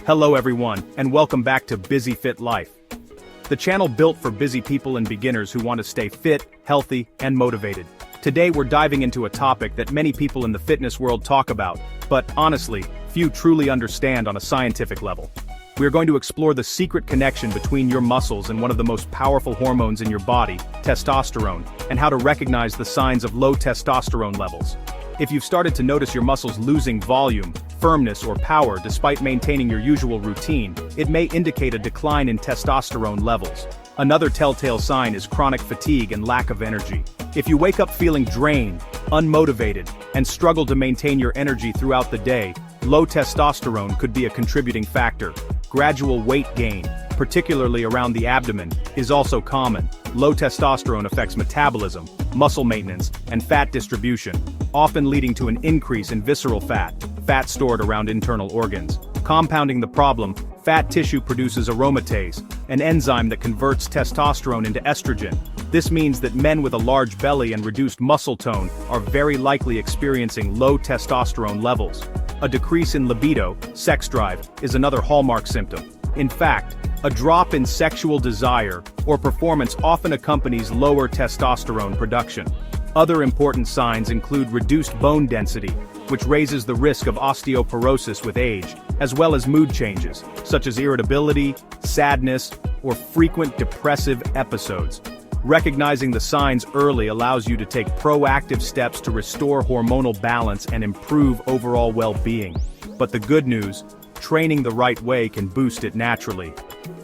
Hello everyone, and welcome back to Busy Fit Life, the channel built for busy people and beginners who want to stay fit, healthy, and motivated. Today we're diving into a topic that many people in the fitness world talk about, but honestly, few truly understand on a scientific level. We're going to explore the secret connection between your muscles and one of the most powerful hormones in your body, testosterone, and how to recognize the signs of low testosterone levels. If you've started to notice your muscles losing volume, firmness, or power despite maintaining your usual routine, it may indicate a decline in testosterone levels. Another telltale sign is chronic fatigue and lack of energy. If you wake up feeling drained, unmotivated, and struggle to maintain your energy throughout the day, low testosterone could be a contributing factor. Gradual weight gain, particularly around the abdomen, is also common. Low testosterone affects metabolism, muscle maintenance, and fat distribution, often leading to an increase in visceral fat stored around internal organs. Compounding the problem, fat tissue produces aromatase, an enzyme that converts testosterone into estrogen. This means that men with a large belly and reduced muscle tone are very likely experiencing low testosterone levels. A decrease in libido, sex drive, is another hallmark symptom. In fact, a drop in sexual desire or performance often accompanies lower testosterone production. Other important signs include reduced bone density, which raises the risk of osteoporosis with age, as well as mood changes, such as irritability, sadness, or frequent depressive episodes. Recognizing the signs early allows you to take proactive steps to restore hormonal balance and improve overall well-being. But the good news, training the right way can boost it naturally.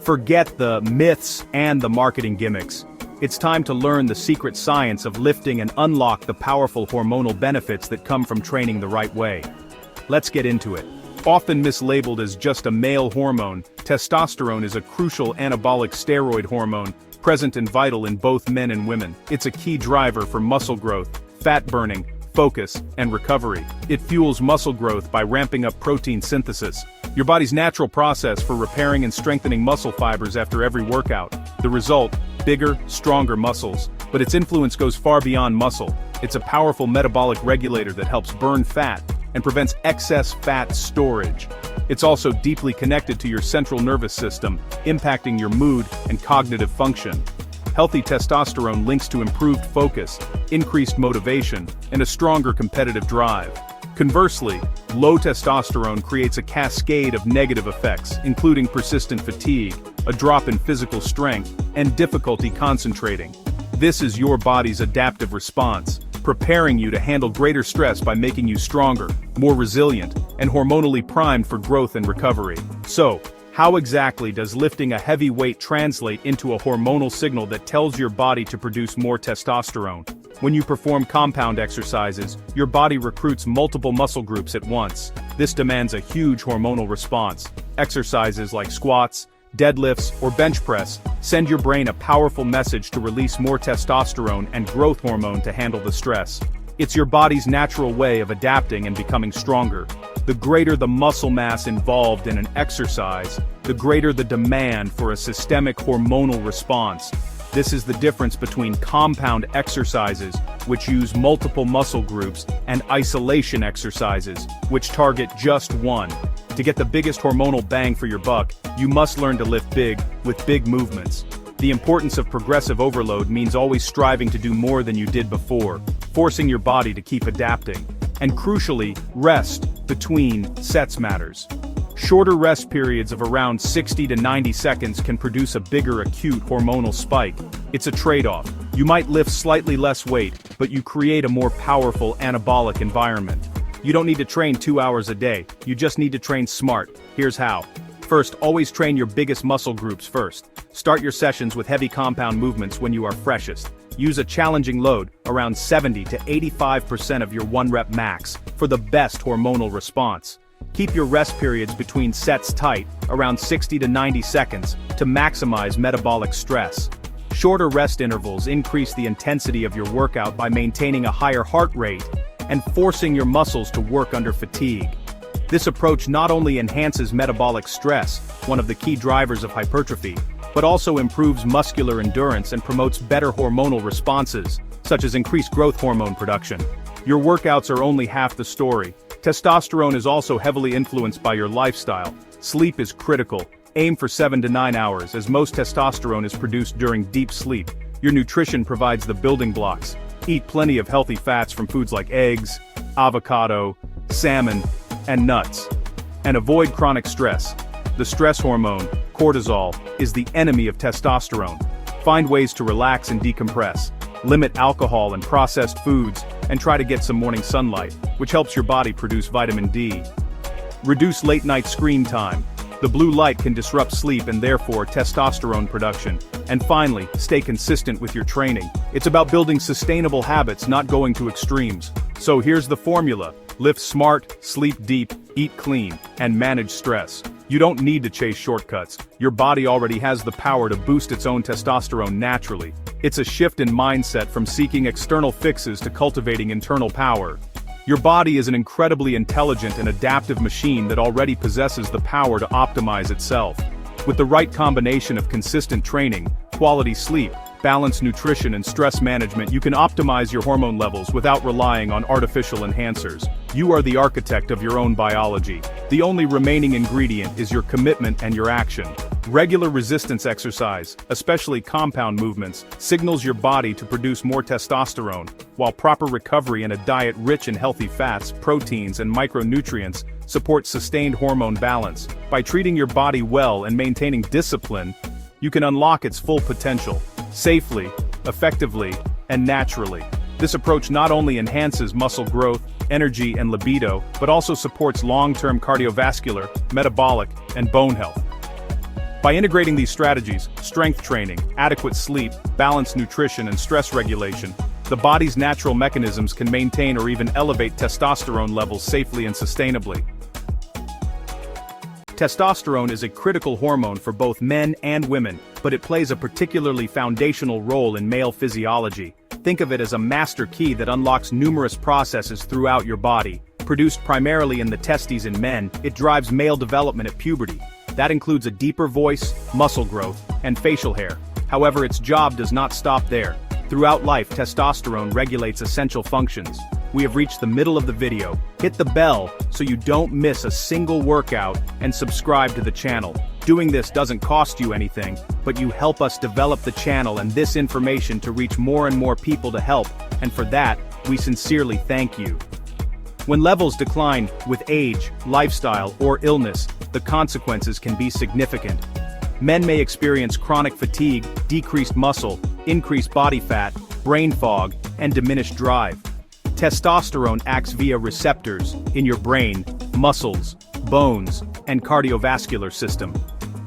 Forget the myths and the marketing gimmicks. It's time to learn the secret science of lifting and unlock the powerful hormonal benefits that come from training the right way. Let's get into it. Often mislabeled as just a male hormone, testosterone is a crucial anabolic steroid hormone, present and vital in both men and women. It's a key driver for muscle growth, fat burning, focus, and recovery. It fuels muscle growth by ramping up protein synthesis, your body's natural process for repairing and strengthening muscle fibers after every workout. The result, bigger, stronger muscles. But its influence goes far beyond muscle. It's a powerful metabolic regulator that helps burn fat and prevents excess fat storage. It's also deeply connected to your central nervous system, impacting your mood and cognitive function. Healthy testosterone links to improved focus, increased motivation, and a stronger competitive drive. Conversely, low testosterone creates a cascade of negative effects, including persistent fatigue, a drop in physical strength, and difficulty concentrating. This is your body's adaptive response, preparing you to handle greater stress by making you stronger, more resilient, and hormonally primed for growth and recovery. So, how exactly does lifting a heavy weight translate into a hormonal signal that tells your body to produce more testosterone? When you perform compound exercises, your body recruits multiple muscle groups at once. This demands a huge hormonal response. Exercises like squats, deadlifts, or bench press send your brain a powerful message to release more testosterone and growth hormone to handle the stress. It's your body's natural way of adapting and becoming stronger. The greater the muscle mass involved in an exercise, the greater the demand for a systemic hormonal response. This is the difference between compound exercises, which use multiple muscle groups, and isolation exercises, which target just one. To get the biggest hormonal bang for your buck, you must learn to lift big, with big movements. The importance of progressive overload means always striving to do more than you did before, forcing your body to keep adapting. And crucially, rest between sets matters. Shorter rest periods of around 60 to 90 seconds can produce a bigger acute hormonal spike. It's a trade-off. You might lift slightly less weight, but you create a more powerful anabolic environment. You don't need to train 2 hours a day, you just need to train smart. Here's how. First, always train your biggest muscle groups first. Start your sessions with heavy compound movements when you are freshest. Use a challenging load, around 70 to 85% of your 1-rep max, for the best hormonal response. Keep your rest periods between sets tight, around 60 to 90 seconds, to maximize metabolic stress. Shorter rest intervals increase the intensity of your workout by maintaining a higher heart rate and forcing your muscles to work under fatigue. This approach not only enhances metabolic stress, one of the key drivers of hypertrophy, but also improves muscular endurance and promotes better hormonal responses, such as increased growth hormone production. Your workouts are only half the story. Testosterone is also heavily influenced by your lifestyle. Sleep is critical. Aim for 7 to 9 hours as most testosterone is produced during deep sleep. Your nutrition provides the building blocks. Eat plenty of healthy fats from foods like eggs, avocado, salmon, and nuts. And avoid chronic stress. The stress hormone, cortisol, is the enemy of testosterone. Find ways to relax and decompress. Limit alcohol and processed foods, and try to get some morning sunlight, which helps your body produce vitamin D. Reduce late-night screen time. The blue light can disrupt sleep and therefore testosterone production. And finally, stay consistent with your training. It's about building sustainable habits, not going to extremes. So here's the formula. Lift smart, sleep deep, eat clean, and manage stress. You don't need to chase shortcuts. Your body already has the power to boost its own testosterone naturally. It's a shift in mindset from seeking external fixes to cultivating internal power. Your body is an incredibly intelligent and adaptive machine that already possesses the power to optimize itself. With the right combination of consistent training, quality sleep, balanced nutrition and stress management, you can optimize your hormone levels without relying on artificial enhancers. You are the architect of your own biology. The only remaining ingredient is your commitment and your action. Regular resistance exercise, especially compound movements, signals your body to produce more testosterone, while proper recovery and a diet rich in healthy fats, proteins, and micronutrients support sustained hormone balance. By treating your body well and maintaining discipline, you can unlock its full potential, safely, effectively, and naturally. This approach not only enhances muscle growth, energy, and libido, but also supports long-term cardiovascular, metabolic, and bone health. By integrating these strategies, strength training, adequate sleep, balanced nutrition, and stress regulation, the body's natural mechanisms can maintain or even elevate testosterone levels safely and sustainably. Testosterone is a critical hormone for both men and women, but it plays a particularly foundational role in male physiology. Think of it as a master key that unlocks numerous processes throughout your body. Produced primarily in the testes in men, it drives male development at puberty. That includes a deeper voice, muscle growth, and facial hair. However, its job does not stop there. Throughout life, testosterone regulates essential functions. We have reached the middle of the video. Hit the bell so you don't miss a single workout and subscribe to the channel. Doing this doesn't cost you anything, but you help us develop the channel and this information to reach more and more people to help, and for that, we sincerely thank you. When levels decline with age, lifestyle, or illness, the consequences can be significant. Men may experience chronic fatigue, decreased muscle, increased body fat, brain fog, and diminished drive. Testosterone acts via receptors in your brain, muscles, bones, and cardiovascular system.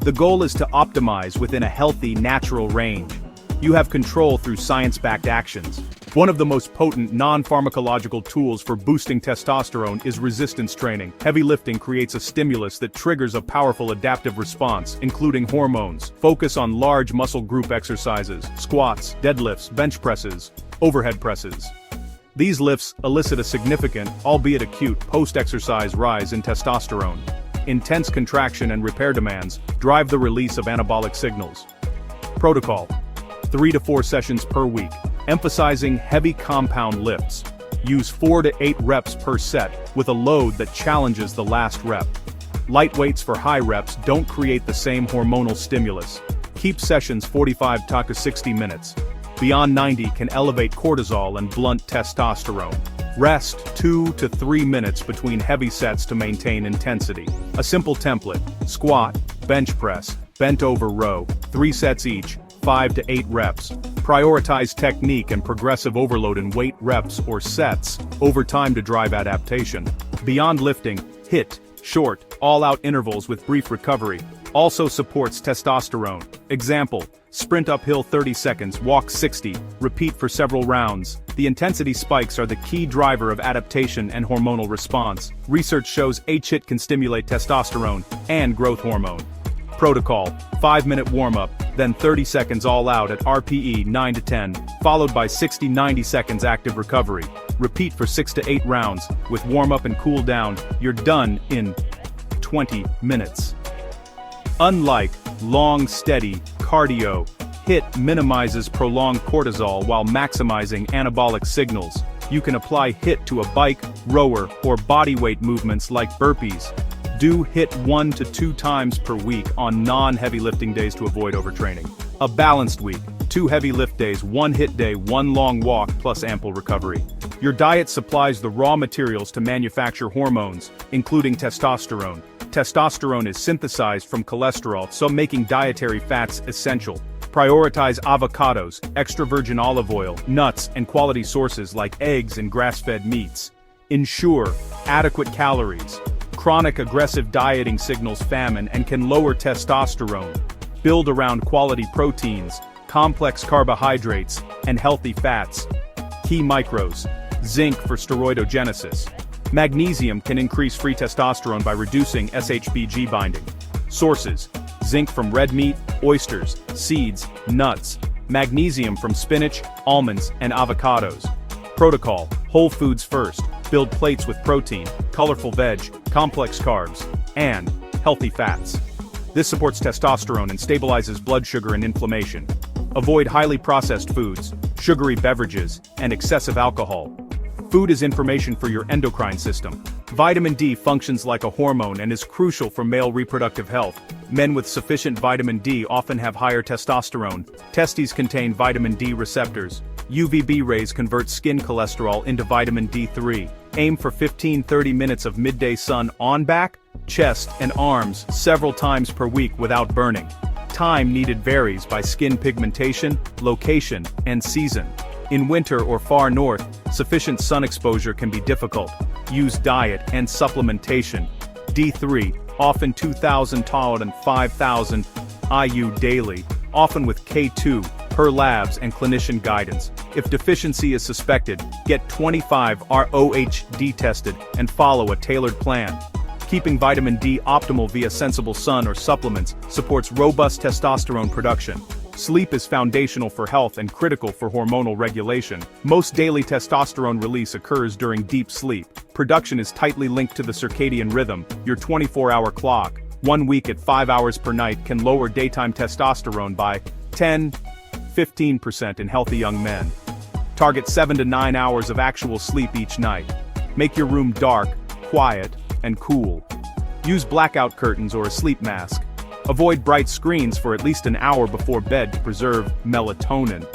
The goal is to optimize within a healthy, natural range. You have control through science-backed actions. One of the most potent non-pharmacological tools for boosting testosterone is resistance training. Heavy lifting creates a stimulus that triggers a powerful adaptive response, including hormones. Focus on large muscle group exercises, squats, deadlifts, bench presses, overhead presses. These lifts elicit a significant, albeit acute, post-exercise rise in testosterone. Intense contraction and repair demands drive the release of anabolic signals. Protocol: 3 to 4 sessions per week. Emphasizing heavy compound lifts. Use 4 to 8 reps per set, with a load that challenges the last rep. Light weights for high reps don't create the same hormonal stimulus. Keep sessions 45 to 60 minutes. Beyond 90 can elevate cortisol and blunt testosterone. Rest 2 to 3 minutes between heavy sets to maintain intensity. A simple template: squat, bench press, bent over row, 3 sets each, 5 to 8 reps. Prioritize technique and progressive overload in weight reps or sets over time to drive adaptation. Beyond lifting, HIIT, short, all-out intervals with brief recovery, also supports testosterone. Example: sprint uphill 30 seconds, walk 60, repeat for several rounds. The intensity spikes are the key driver of adaptation and hormonal response. Research shows HIIT can stimulate testosterone and growth hormone. Protocol: 5-minute warm-up, then 30 seconds all out at RPE 9 to 10, followed by 60-90 seconds active recovery. Repeat for 6 to 8 rounds, with warm-up and cool down. You're done in 20 minutes. Unlike long, steady cardio, HIIT minimizes prolonged cortisol while maximizing anabolic signals. You can apply HIIT to a bike, rower, or bodyweight movements like burpees. Do HIIT 1 to 2 times per week on non-heavy lifting days to avoid overtraining. A balanced week, 2 heavy lift days, 1 HIIT day, 1 long walk plus ample recovery. Your diet supplies the raw materials to manufacture hormones, including testosterone. Testosterone is synthesized from cholesterol, so making dietary fats essential. Prioritize avocados, extra virgin olive oil, nuts, and quality sources like eggs and grass-fed meats. Ensure adequate calories. Chronic aggressive dieting signals famine and can lower testosterone. Build around quality proteins, complex carbohydrates, and healthy fats. Key macros: zinc for steroidogenesis. Magnesium can increase free testosterone by reducing SHBG binding. Sources: zinc from red meat, oysters, seeds, nuts. Magnesium from spinach, almonds, and avocados. Protocol: whole foods first. Build plates with protein, colorful veg, complex carbs, and healthy fats. This supports testosterone and stabilizes blood sugar and inflammation. Avoid highly processed foods, sugary beverages, and excessive alcohol. Food is information for your endocrine system. Vitamin D functions like a hormone and is crucial for male reproductive health. Men with sufficient vitamin D often have higher testosterone. Testes contain vitamin D receptors. UVB rays convert skin cholesterol into vitamin D3. Aim for 15-30 minutes of midday sun on back, chest, and arms several times per week without burning. Time needed varies by skin pigmentation, location, and season. In winter or far north, sufficient sun exposure can be difficult. Use diet and supplementation. D3, often 2,000 to 5,000 IU daily, often with K2, per labs and clinician guidance. If deficiency is suspected, get 25 ROHD tested and follow a tailored plan. Keeping vitamin D optimal via sensible sun or supplements supports robust testosterone production. Sleep is foundational for health and critical for hormonal regulation. Most daily testosterone release occurs during deep sleep. Production is tightly linked to the circadian rhythm, your 24-hour clock. 1 week at 5 hours per night can lower daytime testosterone by 10–15% in healthy young men. Target 7 to 9 hours of actual sleep each night. Make your room dark, quiet, and cool. Use blackout curtains or a sleep mask. Avoid bright screens for at least an hour before bed to preserve melatonin.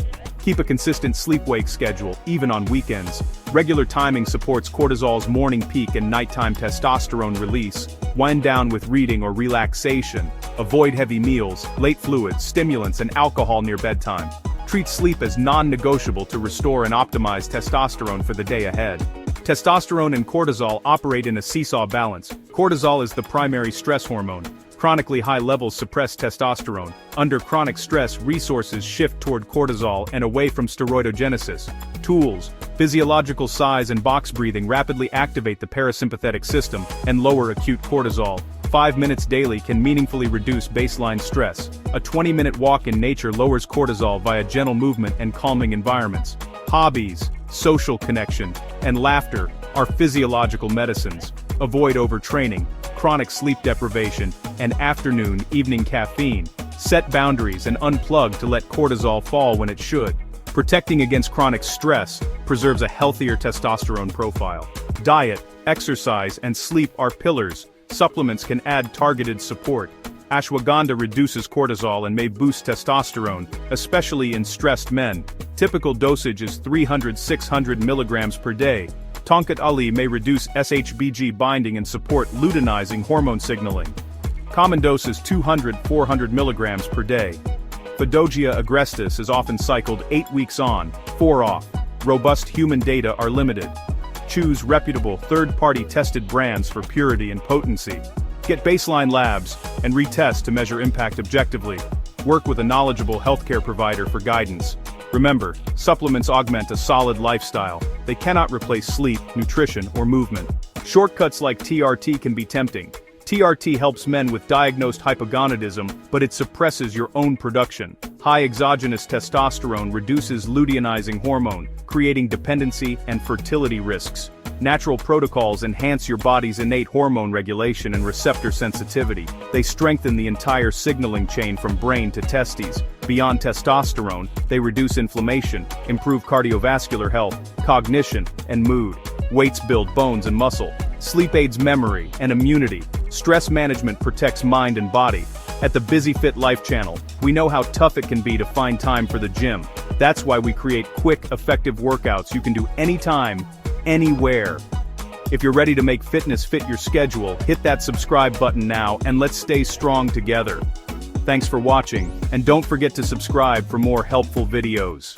Keep a consistent sleep-wake schedule, even on weekends. Regular timing supports cortisol's morning peak and nighttime testosterone release. Wind down with reading or relaxation. Avoid heavy meals, late fluids, stimulants, and alcohol near bedtime. Treat sleep as non-negotiable to restore and optimize testosterone for the day ahead. Testosterone and cortisol operate in a seesaw balance. Cortisol is the primary stress hormone. Chronically high levels suppress testosterone. Under chronic stress, resources shift toward cortisol and away from steroidogenesis. Tools: physiological size and box breathing rapidly activate the parasympathetic system and lower acute cortisol. 5 minutes daily can meaningfully reduce baseline stress. A 20-minute walk in nature lowers cortisol via gentle movement and calming environments. Hobbies, social connection, and laughter are physiological medicines. Avoid overtraining, chronic sleep deprivation, and afternoon/evening caffeine. Set boundaries and unplug to let cortisol fall when it should. Protecting against chronic stress preserves a healthier testosterone profile. Diet, exercise, and sleep are pillars. Supplements can add targeted support. Ashwagandha reduces cortisol and may boost testosterone, especially in stressed men. Typical dosage is 300–600 mg per day. Tonkat Ali may reduce SHBG binding and support luteinizing hormone signaling. Common dose is 200–400 mg per day. Phaedogia agrestis is often cycled 8 weeks on, 4 off. Robust human data are limited. Choose reputable, third-party tested brands for purity and potency. Get baseline labs and retest to measure impact objectively. Work with a knowledgeable healthcare provider for guidance. Remember, supplements augment a solid lifestyle. They cannot replace sleep, nutrition, or movement. Shortcuts like TRT can be tempting. TRT helps men with diagnosed hypogonadism, but it suppresses your own production. High exogenous testosterone reduces luteinizing hormone, creating dependency and fertility risks. Natural protocols enhance your body's innate hormone regulation and receptor sensitivity. They strengthen the entire signaling chain from brain to testes. Beyond testosterone, they reduce inflammation, improve cardiovascular health, cognition, and mood. Weights build bones and muscle. Sleep aids memory and immunity. Stress management protects mind and body. At the Busy Fit Life channel, we know how tough it can be to find time for the gym. That's why we create quick, effective workouts you can do anytime, anywhere. If you're ready to make fitness fit your schedule, hit that subscribe button now and let's stay strong together. Thanks for watching, and don't forget to subscribe for more helpful videos.